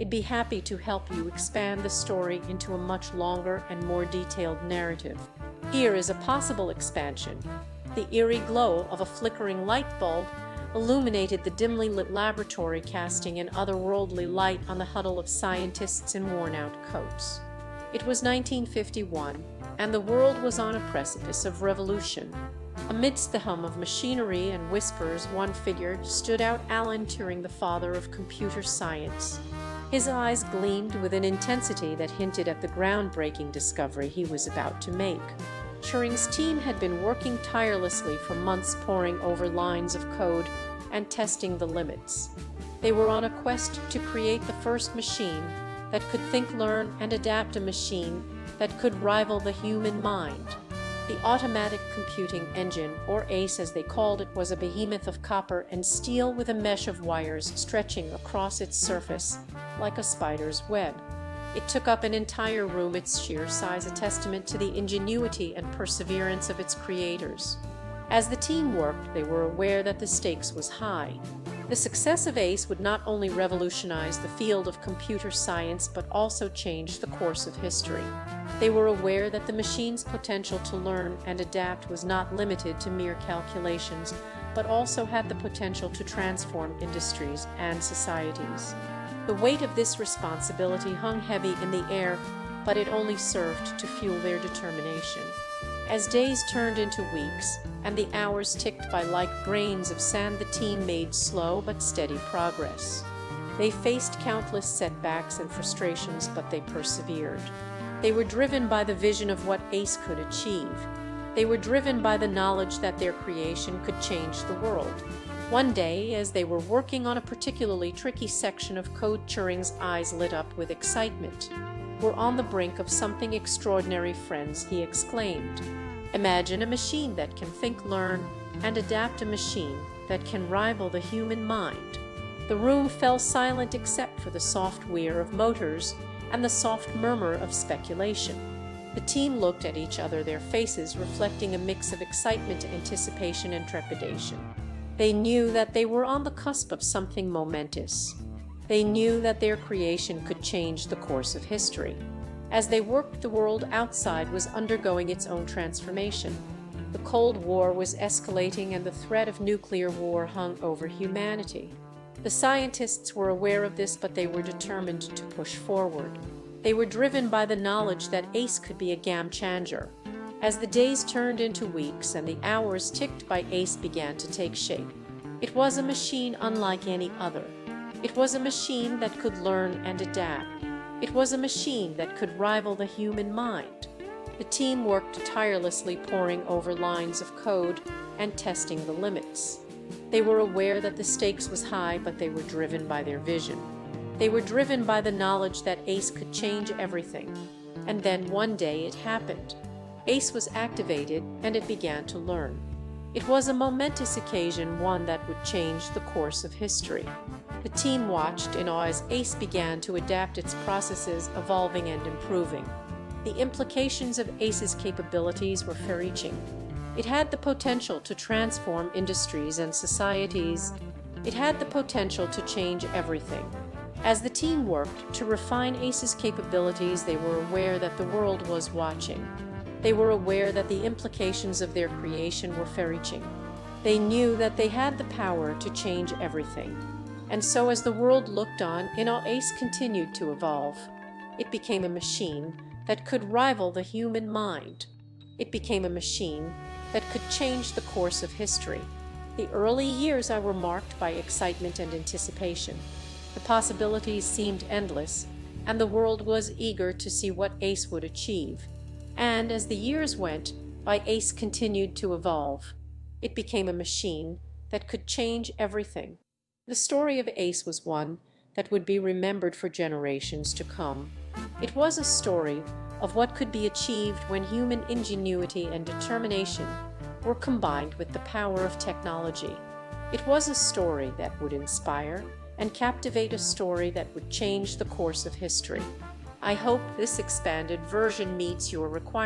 I'd be happy to help you expand the story into a much longer and more detailed narrative. Here is a possible expansion. The eerie glow of a flickering light bulb illuminated the dimly lit laboratory, casting an otherworldly light on the huddle of scientists in worn-out coats. It was 1951, and the world was on a precipice of revolution. Amidst the hum of machinery and whispers, one figure stood out: Alan Turing, the father of computer science. His eyes gleamed with an intensity that hinted at the groundbreaking discovery he was about to make. Turing's team had been working tirelessly for months, poring over lines of code and testing the limits. They were on a quest to create the first machine that could think, learn, and adapt, a machine that could rival the human mind. The Automatic Computing Engine, or ACE as they called it, was a behemoth of copper and steel with a mesh of wires stretching across its surface like a spider's web. It took up an entire room, its sheer size a testament to the ingenuity and perseverance of its creators. As the team worked, they were aware that the stakes was high. The success of ACE would not only revolutionize the field of computer science but also change the course of history. They were aware that the machine's potential to learn and adapt was not limited to mere calculations, but also had the potential to transform industries and societies. The weight of this responsibility hung heavy in the air, but it only served to fuel their determination. As days turned into weeks and the hours ticked by like grains of sand, the team made slow but steady progress. They faced countless setbacks and frustrations, but they persevered. They were driven by the vision of what ACE could achieve. They were driven by the knowledge that their creation could change the world. One day, as they were working on a particularly tricky section of code, Turing's eyes lit up with excitement. "We're on the brink of something extraordinary, friends," he exclaimed. "Imagine a machine that can think, learn, and adapt, a machine that can rival the human mind." The room fell silent except for the soft whir of motors and the soft murmur of speculation. The team looked at each other, their faces reflecting a mix of excitement, anticipation, and trepidation. They knew that they were on the cusp of something momentous. They knew that their creation could change the course of history. As they worked, the world outside was undergoing its own transformation. The Cold War was escalating, and the threat of nuclear war hung over humanity. The scientists were aware of this, but they were determined to push forward. They were driven by the knowledge that ACE could be a game changer. As the days turned into weeks and the hours ticked by, ACE began to take shape. It was a machine unlike any other. It was a machine that could learn and adapt. It was a machine that could rival the human mind. The team worked tirelessly, poring over lines of code and testing the limits. They were aware that the stakes was high, but they were driven by their vision. They were driven by the knowledge that ACE could change everything. And then one day it happened. ACE was activated, and it began to learn. It was a momentous occasion, one that would change the course of history. The team watched in awe as ACE began to adapt its processes, evolving and improving. The implications of ACE's capabilities were far-reaching. It had the potential to transform industries and societies. It had the potential to change everything. As the team worked to refine ACE's capabilities, they were aware that the world was watching. They were aware that the implications of their creation were far-reaching. They knew that they had the power to change everything. And so as the world looked on, in awe, ACE continued to evolve. It became a machine that could rival the human mind. It became a machine that could change the course of history. The early years were marked by excitement and anticipation. The possibilities seemed endless, and the world was eager to see what ACE would achieve. And as the years went by, ACE continued to evolve. It became a machine that could change everything. The story of ACE was one that would be remembered for generations to come. It was a story of what could be achieved when human ingenuity and determination were combined with the power of technology. It was a story that would inspire and captivate, a story that would change the course of history. I hope this expanded version meets your requirements.